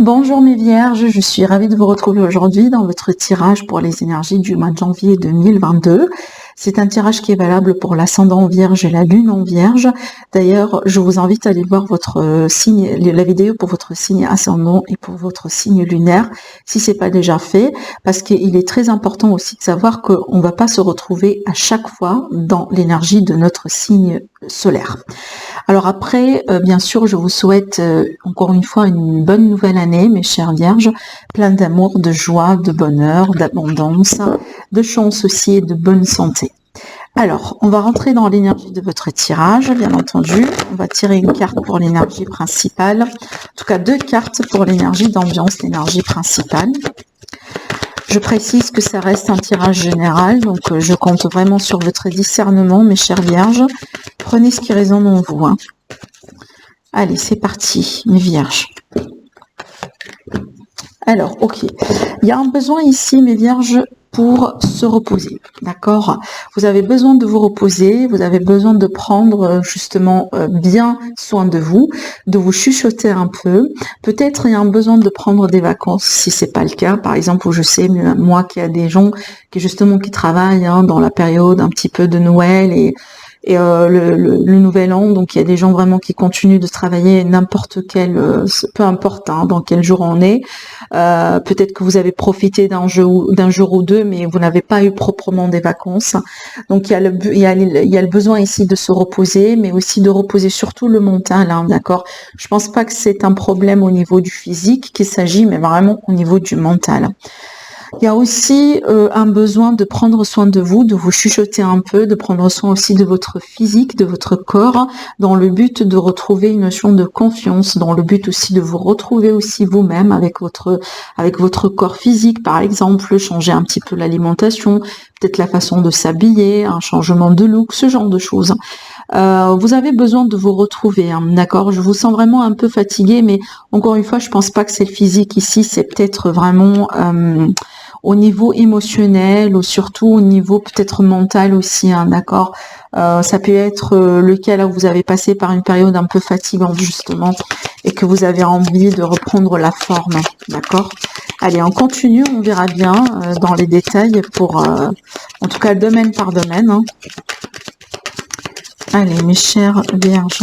Bonjour mes vierges, je suis ravie de vous retrouver aujourd'hui dans votre tirage pour les énergies du mois de janvier 2022. C'est un tirage qui est valable pour l'ascendant vierge et la lune en vierge. D'ailleurs, je vous invite à aller voir votre signe, la vidéo pour votre signe ascendant et pour votre signe lunaire, si c'est pas déjà fait, parce qu'il est très important aussi de savoir qu'on ne va pas se retrouver à chaque fois dans l'énergie de notre signe solaire. Alors après, bien sûr, je vous souhaite encore une fois une bonne nouvelle année, mes chères vierges, plein d'amour, de joie, de bonheur, d'abondance, de chance aussi et de bonne santé. Alors, on va rentrer dans l'énergie de votre tirage, bien entendu. On va tirer une carte pour l'énergie principale, en tout cas 2 cartes pour l'énergie d'ambiance, l'énergie principale. Je précise que ça reste un tirage général, donc je compte vraiment sur votre discernement, mes chères vierges. Prenez ce qui résonne en vous. Allez, c'est parti, mes vierges. Alors, ok. Il y a un besoin ici, mes vierges, pour se reposer, d'accord? Vous avez besoin de vous reposer, vous avez besoin de prendre justement bien soin de vous chuchoter un peu. Peut-être il y a un besoin de prendre des vacances si c'est pas le cas. Par exemple, où je sais moi qu'il y a des gens qui travaillent dans la période un petit peu de Noël et le nouvel an, donc il y a des gens vraiment qui continuent de travailler n'importe quel, peu importe dans quel jour on est. Peut-être que vous avez profité d'un jour ou deux, mais vous n'avez pas eu proprement des vacances. Donc il y a le besoin ici de se reposer, mais aussi de reposer surtout le mental, d'accord. Je pense pas que c'est un problème au niveau du physique qu'il s'agit, mais vraiment au niveau du mental. Il y a aussi un besoin de prendre soin de vous chuchoter un peu, de prendre soin aussi de votre physique, de votre corps, dans le but de retrouver une notion de confiance, dans le but aussi de vous retrouver aussi vous-même avec votre corps physique, par exemple, changer un petit peu l'alimentation, peut-être la façon de s'habiller, un changement de look, ce genre de choses. Vous avez besoin de vous retrouver, d'accord? Je vous sens vraiment un peu fatigué, mais encore une fois, je pense pas que c'est le physique ici, c'est peut-être vraiment au niveau émotionnel ou surtout au niveau peut-être mental aussi, d'accord? Ça peut être le cas là où vous avez passé par une période un peu fatigante justement et que vous avez envie de reprendre la forme, d'accord? Allez, on continue, on verra bien dans les détails pour, en tout cas, domaine par domaine. Allez, mes chères vierges,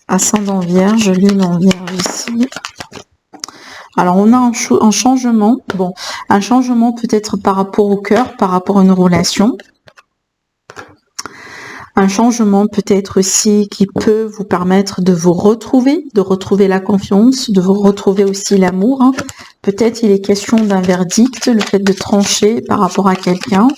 ascendant vierge, lune en vierge ici. Alors, on a un changement, un changement peut-être par rapport au cœur, par rapport à une relation. Un changement peut-être aussi qui peut vous permettre de vous retrouver, de retrouver la confiance, de vous retrouver aussi l'amour. Peut-être il est question d'un verdict, le fait de trancher par rapport à quelqu'un.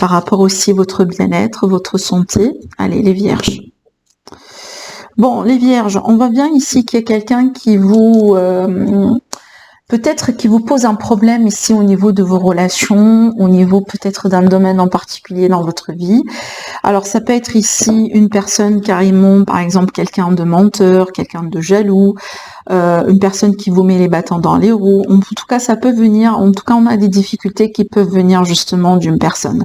Par rapport aussi à votre bien-être, votre santé. Allez, les vierges. Bon, les vierges, on voit bien ici qu'il y a quelqu'un qui vous... peut-être qui vous pose un problème ici au niveau de vos relations, au niveau peut-être d'un domaine en particulier dans votre vie. Alors, ça peut être ici une personne carrément, par exemple, quelqu'un de menteur, quelqu'un de jaloux, une personne qui vous met les bâtons dans les roues. En tout cas, ça peut venir, en tout cas, on a des difficultés qui peuvent venir justement d'une personne.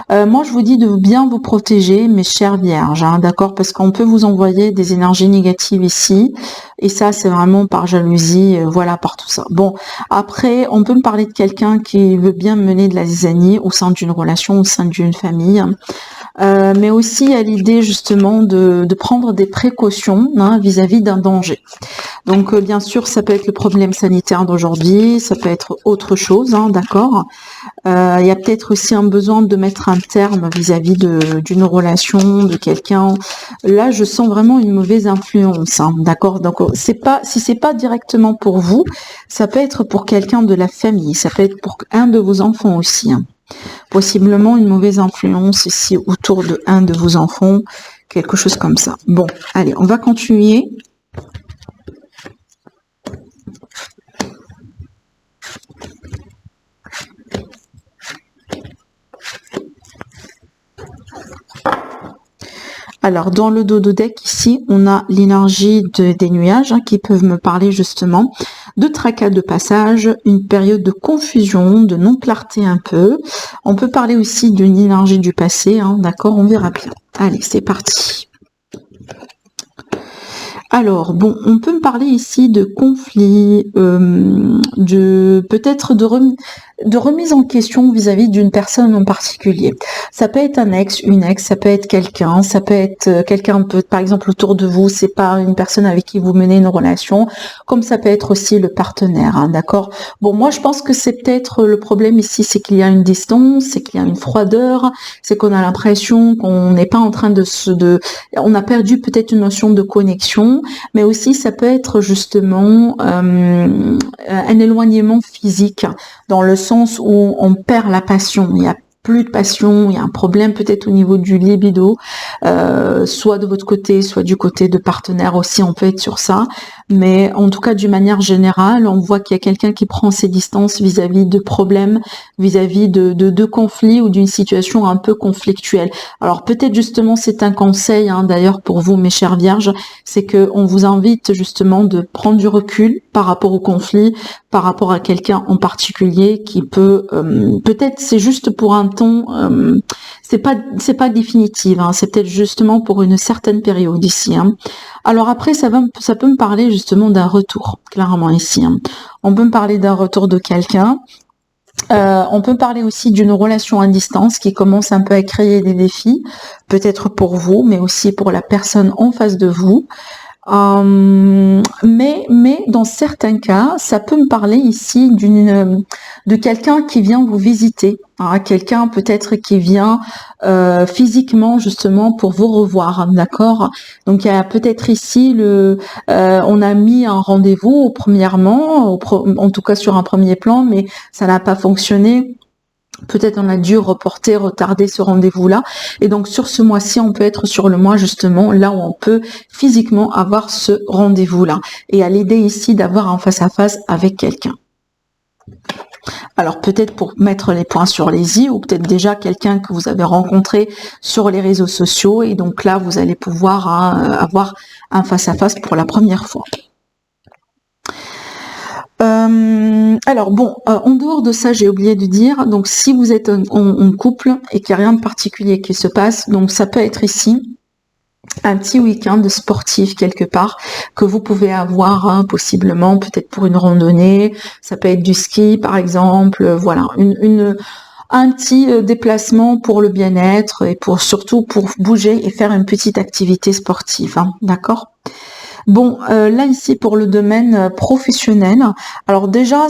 Moi, je vous dis de bien vous protéger, mes chères vierges, d'accord, parce qu'on peut vous envoyer des énergies négatives ici, et ça, c'est vraiment par jalousie, voilà, par tout ça. Bon, après, on peut me parler de quelqu'un qui veut bien mener de la zizanie au sein d'une relation, au sein d'une famille, mais aussi à l'idée justement de prendre des précautions vis-à-vis d'un danger. Donc bien sûr, ça peut être le problème sanitaire d'aujourd'hui, ça peut être autre chose, d'accord. Il y a peut-être aussi un besoin de mettre un terme vis-à-vis d'une relation, de quelqu'un. Là, je sens vraiment une mauvaise influence, d'accord. Donc si c'est pas directement pour vous, ça peut être pour quelqu'un de la famille, ça peut être pour un de vos enfants aussi. Possiblement une mauvaise influence ici autour de un de vos enfants, quelque chose comme ça. Bon, allez, on va continuer. Alors, dans le dos de deck, ici, on a l'énergie des nuages qui peuvent me parler justement de tracas de passage, une période de confusion, de non-clarté un peu. On peut parler aussi d'une énergie du passé, d'accord, on verra bien. Allez, c'est parti. Alors, bon, on peut me parler ici de conflit, peut-être de remise en question vis-à-vis d'une personne en particulier. Ça peut être un ex, une ex, ça peut être quelqu'un, ça peut être quelqu'un par exemple autour de vous, c'est pas une personne avec qui vous menez une relation, comme ça peut être aussi le partenaire, hein, d'accord? Bon, moi je pense que c'est peut-être le problème ici, c'est qu'il y a une distance, c'est qu'il y a une froideur, c'est qu'on a l'impression qu'on n'est pas en train on a perdu peut-être une notion de connexion, mais aussi ça peut être justement un éloignement physique, dans le sens où on perd la passion. Il y a plus de passion, il y a un problème peut-être au niveau du libido, soit de votre côté, soit du côté de partenaire aussi, on peut être sur ça. Mais en tout cas, d'une manière générale, on voit qu'il y a quelqu'un qui prend ses distances vis-à-vis de problèmes, vis-à-vis de conflits ou d'une situation un peu conflictuelle. Alors peut-être justement, c'est un conseil, hein, d'ailleurs pour vous, mes chères vierges, c'est que on vous invite justement de prendre du recul par rapport au conflit, par rapport à quelqu'un en particulier qui peut, peut-être c'est juste pour un temps, c'est pas définitive, hein, c'est peut-être justement pour une certaine période ici, hein. Alors après, ça peut me parler justement d'un retour, clairement ici, hein. On peut me parler d'un retour de quelqu'un. On peut parler aussi d'une relation à distance qui commence un peu à créer des défis, peut-être pour vous, mais aussi pour la personne en face de vous. Mais dans certains cas, ça peut me parler ici de quelqu'un qui vient vous visiter, hein, quelqu'un peut-être qui vient physiquement justement pour vous revoir, d'accord? Donc il y a peut-être ici on a mis un rendez-vous premièrement, en tout cas sur un premier plan, mais ça n'a pas fonctionné. Peut-être on a dû retarder ce rendez-vous-là. Et donc sur ce mois-ci, on peut être sur le mois justement là où on peut physiquement avoir ce rendez-vous-là. Et à l'idée ici d'avoir un face-à-face avec quelqu'un. Alors peut-être pour mettre les points sur les i, ou peut-être déjà quelqu'un que vous avez rencontré sur les réseaux sociaux. Et donc là, vous allez pouvoir avoir un face-à-face pour la première fois. Alors bon, en dehors de ça, j'ai oublié de dire, donc si vous êtes en couple et qu'il n'y a rien de particulier qui se passe, donc ça peut être ici un petit week-end sportif quelque part que vous pouvez avoir, hein, possiblement, peut-être pour une randonnée, ça peut être du ski par exemple, voilà, un petit déplacement pour le bien-être et surtout pour bouger et faire une petite activité sportive, hein, d'accord? Bon, là ici pour le domaine professionnel, alors déjà,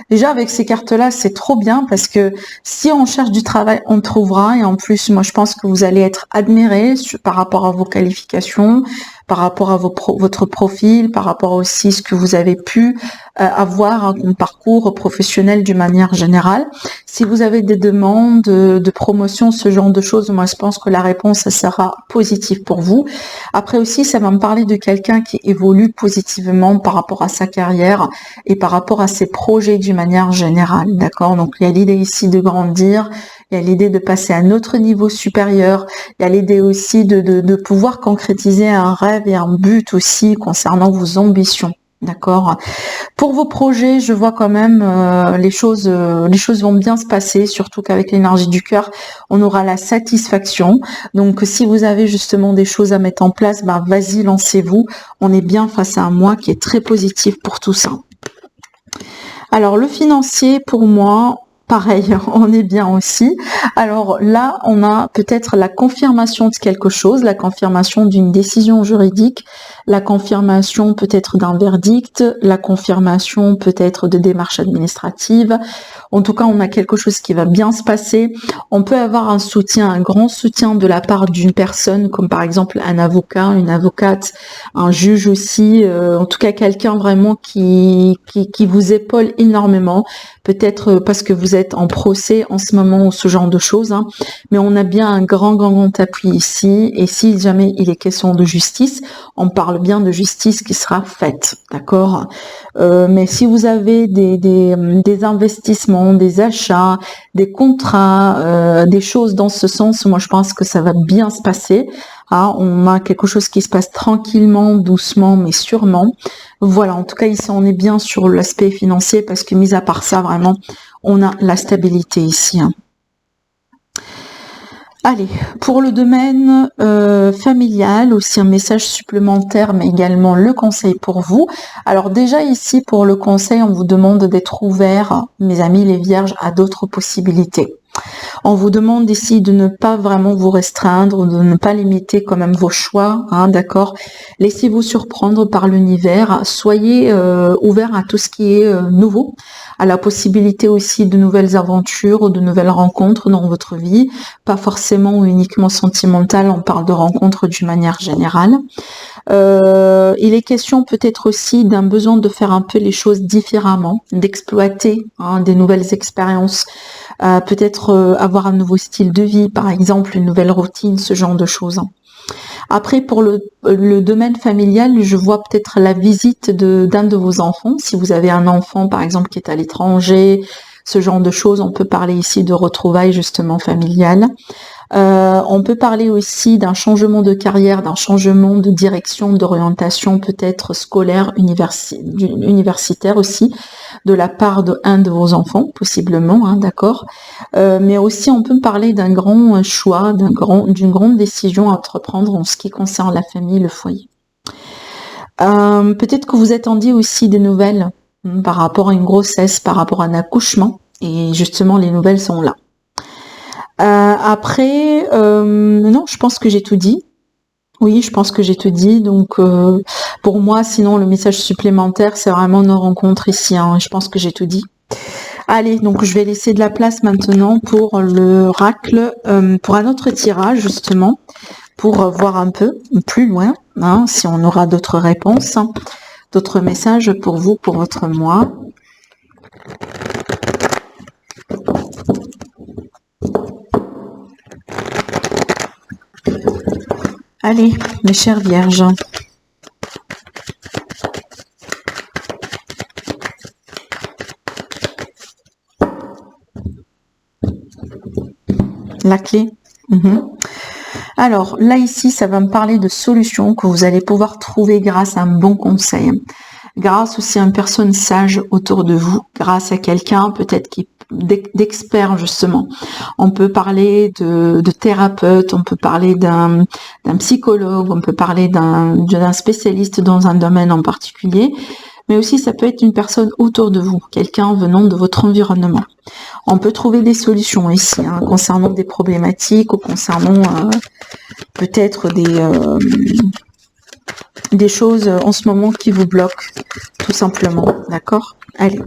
déjà avec ces cartes-là, c'est trop bien parce que si on cherche du travail, on trouvera, et en plus, moi je pense que vous allez être admiré par rapport à vos qualifications, par rapport à votre profil, par rapport aussi à ce que vous avez pu avoir un parcours professionnel d'une manière générale. Si vous avez des demandes de promotion, ce genre de choses, moi je pense que la réponse sera positive pour vous. Après aussi, ça va me parler de quelqu'un qui évolue positivement par rapport à sa carrière et par rapport à ses projets d'une manière générale, d'accord? Donc il y a l'idée ici de grandir, il y a l'idée de passer à un autre niveau supérieur, il y a l'idée aussi de pouvoir concrétiser un rêve et un but aussi concernant vos ambitions. D'accord. Pour vos projets, je vois quand même les choses vont bien se passer, surtout qu'avec l'énergie du cœur, on aura la satisfaction. Donc, si vous avez justement des choses à mettre en place, bah vas-y, lancez-vous. On est bien face à un mois qui est très positif pour tout ça. Alors, le financier, pour moi, pareil, on est bien aussi. Alors là, on a peut-être la confirmation de quelque chose, la confirmation d'une décision juridique, la confirmation peut-être d'un verdict, la confirmation peut-être de démarches administratives. En tout cas, on a quelque chose qui va bien se passer. On peut avoir un soutien, un grand soutien de la part d'une personne, comme par exemple un avocat, une avocate, un juge aussi. En tout cas, quelqu'un vraiment qui vous épaule énormément. Peut-être parce que vous êtes en procès en ce moment ou ce genre de choses, hein. Mais on a bien un grand appui ici. Et si jamais il est question de justice, on parle bien de justice qui sera faite, d'accord? Mais si vous avez des investissements, des achats, des contrats, des choses dans ce sens, moi je pense que ça va bien se passer. Ah, on a quelque chose qui se passe tranquillement, doucement, mais sûrement. Voilà, en tout cas ici on est bien sur l'aspect financier parce que mis à part ça, vraiment, on a la stabilité ici, hein. Allez, pour le domaine familial, aussi un message supplémentaire, mais également le conseil pour vous. Alors déjà ici, pour le conseil, on vous demande d'être ouvert, mes amis les vierges, à d'autres possibilités. On vous demande ici de ne pas vraiment vous restreindre, de ne pas limiter quand même vos choix, hein, d'accord. Laissez-vous surprendre par l'univers, soyez ouvert à tout ce qui est nouveau, à la possibilité aussi de nouvelles aventures, de nouvelles rencontres dans votre vie, pas forcément ou uniquement sentimentales, on parle de rencontres d'une manière générale. Il est question peut-être aussi d'un besoin de faire un peu les choses différemment, d'exploiter des nouvelles expériences, peut-être avoir un nouveau style de vie, par exemple une nouvelle routine, ce genre de choses. Après, pour le domaine familial, je vois peut-être la visite d'un de vos enfants. Si vous avez un enfant, par exemple, qui est à l'étranger, ce genre de choses, on peut parler ici de retrouvailles justement familiales. On peut parler aussi d'un changement de carrière, d'un changement de direction, d'orientation peut-être scolaire, universitaire aussi, de la part d'un de vos enfants, possiblement, hein, d'accord. Mais aussi on peut parler d'un grand choix, d'une grande décision à entreprendre en ce qui concerne la famille, le foyer. Peut-être que vous attendiez aussi des nouvelles par rapport à une grossesse, par rapport à un accouchement, et justement les nouvelles sont là. Après, non, je pense que j'ai tout dit. Oui, je pense que j'ai tout dit. Donc, pour moi, sinon, le message supplémentaire, c'est vraiment nos rencontres ici. Hein. Je pense que j'ai tout dit. Allez, donc je vais laisser de la place maintenant pour l'oracle, pour un autre tirage, justement, pour voir un peu plus loin, hein, si on aura d'autres réponses, hein, d'autres messages pour vous, pour votre mois. Allez, mes chères vierges. La clé. Alors, là, ici, ça va me parler de solutions que vous allez pouvoir trouver grâce à un bon conseil. Grâce aussi à une personne sage autour de vous, grâce à quelqu'un peut-être qui d'expert justement. On peut parler de thérapeute, on peut parler d'un psychologue, on peut parler d'un spécialiste dans un domaine en particulier, mais aussi ça peut être une personne autour de vous, quelqu'un venant de votre environnement. On peut trouver des solutions ici, hein, concernant des problématiques ou concernant peut-être des choses en ce moment qui vous bloquent, tout simplement, d'accord? Allez,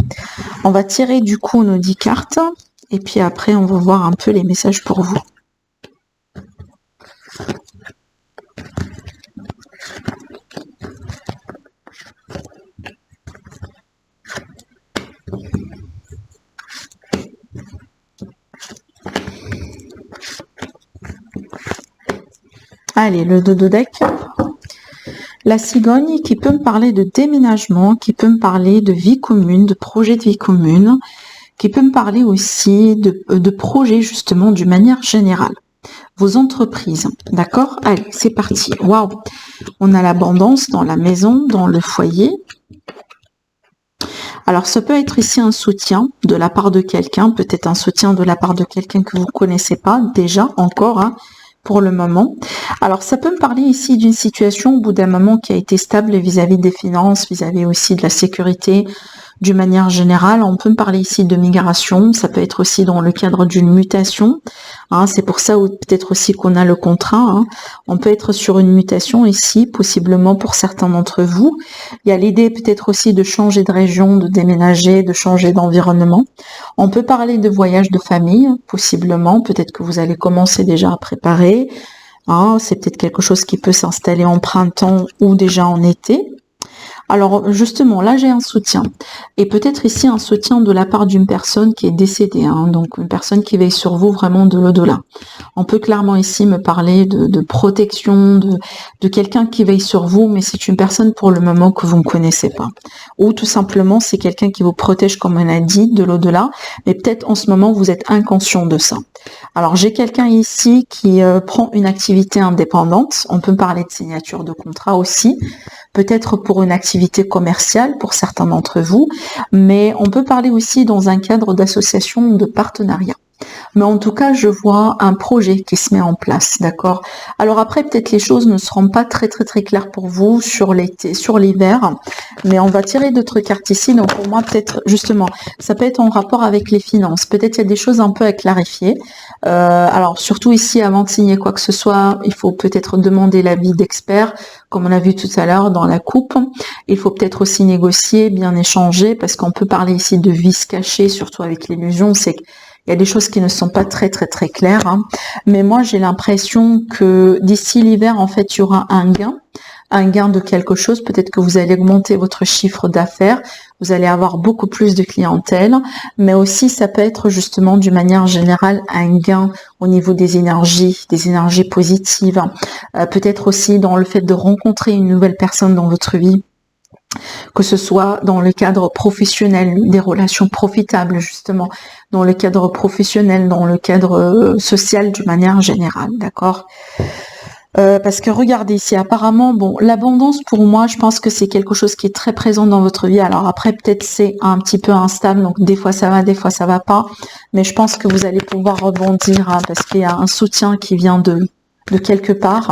on va tirer du coup nos 10 cartes, et puis après on va voir un peu les messages pour vous. Allez, le dodo deck. La cigogne qui peut me parler de déménagement, qui peut me parler de vie commune, de projet de vie commune, qui peut me parler aussi de projets justement d'une manière générale. Vos entreprises, d'accord? Allez, c'est parti. Waouh! On a l'abondance dans la maison, dans le foyer. Alors, ça peut être ici un soutien de la part de quelqu'un, peut-être un soutien de la part de quelqu'un que vous ne connaissez pas déjà encore, hein, pour le moment. Alors, ça peut me parler ici d'une situation au bout d'un moment qui a été stable vis-à-vis des finances, vis-à-vis aussi de la sécurité, d'une manière générale. On peut me parler ici de migration, ça peut être aussi dans le cadre d'une mutation. Hein, c'est pour ça peut-être aussi qu'on a le contrat. Hein. On peut être sur une mutation ici, possiblement pour certains d'entre vous. Il y a l'idée peut-être aussi de changer de région, de déménager, de changer d'environnement. On peut parler de voyage de famille, possiblement. Peut-être que vous allez commencer déjà à préparer. Hein, c'est peut-être quelque chose qui peut s'installer en printemps ou déjà en été. Alors justement, là j'ai un soutien, et peut-être ici un soutien de la part d'une personne qui est décédée, hein, donc une personne qui veille sur vous vraiment de l'au-delà. On peut clairement ici me parler de protection, de quelqu'un qui veille sur vous, mais c'est une personne pour le moment que vous ne connaissez pas. Ou tout simplement c'est quelqu'un qui vous protège, comme on a dit, de l'au-delà, mais peut-être en ce moment vous êtes inconscient de ça. Alors j'ai quelqu'un ici qui prend une activité indépendante, on peut parler de signature de contrat aussi, peut-être pour une activité commerciale pour certains d'entre vous, mais on peut parler aussi dans un cadre d'association ou de partenariat. Mais en tout cas, je vois un projet qui se met en place, d'accord? Alors après, peut-être les choses ne seront pas très claires pour vous sur l'été, sur l'hiver, mais on va tirer d'autres cartes ici. Donc pour moi, peut-être justement, ça peut être en rapport avec les finances. Peut-être il y a des choses un peu à clarifier. Alors surtout ici, avant de signer quoi que ce soit, il faut peut-être demander l'avis d'experts, comme on a vu tout à l'heure dans la coupe. Il faut peut-être aussi négocier, bien échanger, parce qu'on peut parler ici de vices cachés, surtout avec l'illusion, c'est qu'il y a des choses qui ne sont pas très claires. Hein. Mais moi, j'ai l'impression que d'ici l'hiver, en fait, il y aura un gain de quelque chose. Peut-être que vous allez augmenter votre chiffre d'affaires, vous allez avoir beaucoup plus de clientèle, mais aussi ça peut être justement d'une manière générale un gain au niveau des énergies positives. Peut-être aussi dans le fait de rencontrer une nouvelle personne dans votre vie, que ce soit dans le cadre professionnel, des relations profitables justement, dans le cadre professionnel, dans le cadre social d'une manière générale, d'accord? Parce que regardez ici, apparemment, bon, l'abondance pour moi, je pense que c'est quelque chose qui est très présent dans votre vie. Alors après, peut-être c'est un petit peu instable, donc des fois ça va, des fois ça va pas. Mais je pense que vous allez pouvoir rebondir hein, parce qu'il y a un soutien qui vient de quelque part.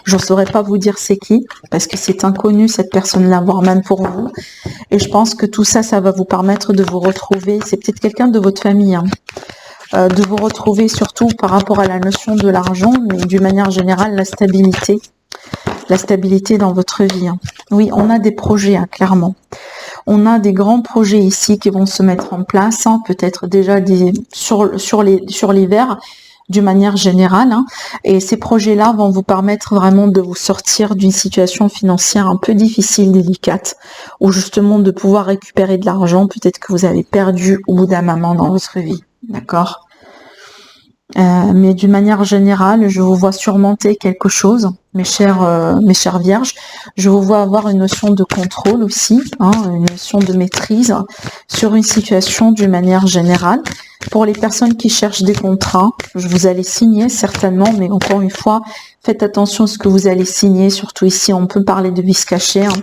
Je ne saurais pas vous dire c'est qui, parce que c'est inconnu cette personne-là, voire même pour vous. Et je pense que tout ça, ça va vous permettre de vous retrouver. C'est peut-être quelqu'un de votre famille. Hein. De vous retrouver surtout par rapport à la notion de l'argent, mais d'une manière générale, la stabilité dans votre vie. Hein. Oui, on a des projets, hein, clairement. On a des grands projets ici qui vont se mettre en place, hein, peut-être déjà sur l'hiver, d'une manière générale. Hein. Et ces projets-là vont vous permettre vraiment de vous sortir d'une situation financière un peu difficile, délicate, ou justement de pouvoir récupérer de l'argent, peut-être que vous avez perdu au bout d'un moment dans votre vie. D'accord. Mais d'une manière générale, je vous vois surmonter quelque chose, mes chères vierges. Je vous vois avoir une notion de contrôle aussi, hein, une notion de maîtrise sur une situation d'une manière générale. Pour les personnes qui cherchent des contrats, vous allez signer certainement, mais encore une fois, faites attention à ce que vous allez signer. Surtout ici, on peut parler de vices cachés, hein.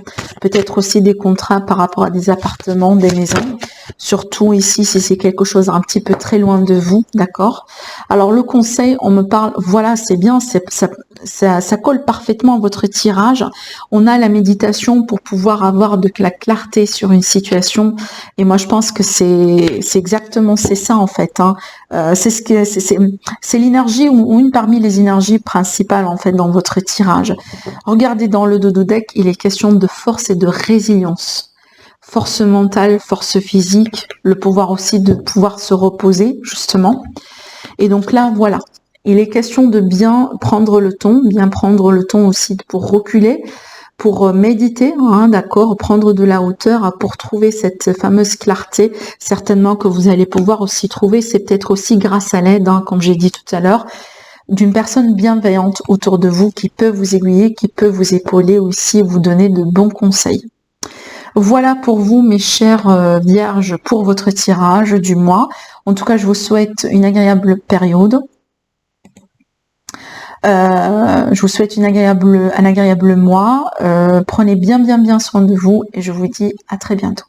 Peut-être aussi des contrats par rapport à des appartements, des maisons. Surtout ici, si c'est quelque chose un petit peu très loin de vous, d'accord? Alors le conseil, on me parle, voilà, c'est bien, ça colle parfaitement à votre tirage. On a la méditation pour pouvoir avoir de la clarté sur une situation. Et moi, je pense que c'est exactement c'est ça en fait. Hein. C'est l'énergie ou une parmi les énergies principales en fait dans votre tirage. Regardez dans le dodo deck, il est question de force et de résilience. Force mentale, force physique, le pouvoir aussi de pouvoir se reposer justement. Et donc là, voilà, il est question de bien prendre le temps aussi pour reculer, pour méditer, hein, d'accord, prendre de la hauteur pour trouver cette fameuse clarté, certainement que vous allez pouvoir aussi trouver, c'est peut-être aussi grâce à l'aide, hein, comme j'ai dit tout à l'heure, d'une personne bienveillante autour de vous qui peut vous aiguiller, qui peut vous épauler aussi, vous donner de bons conseils. Voilà pour vous, mes chères vierges, pour votre tirage du mois. En tout cas, je vous souhaite une agréable période. Je vous souhaite un agréable mois. Prenez bien soin de vous et je vous dis à très bientôt.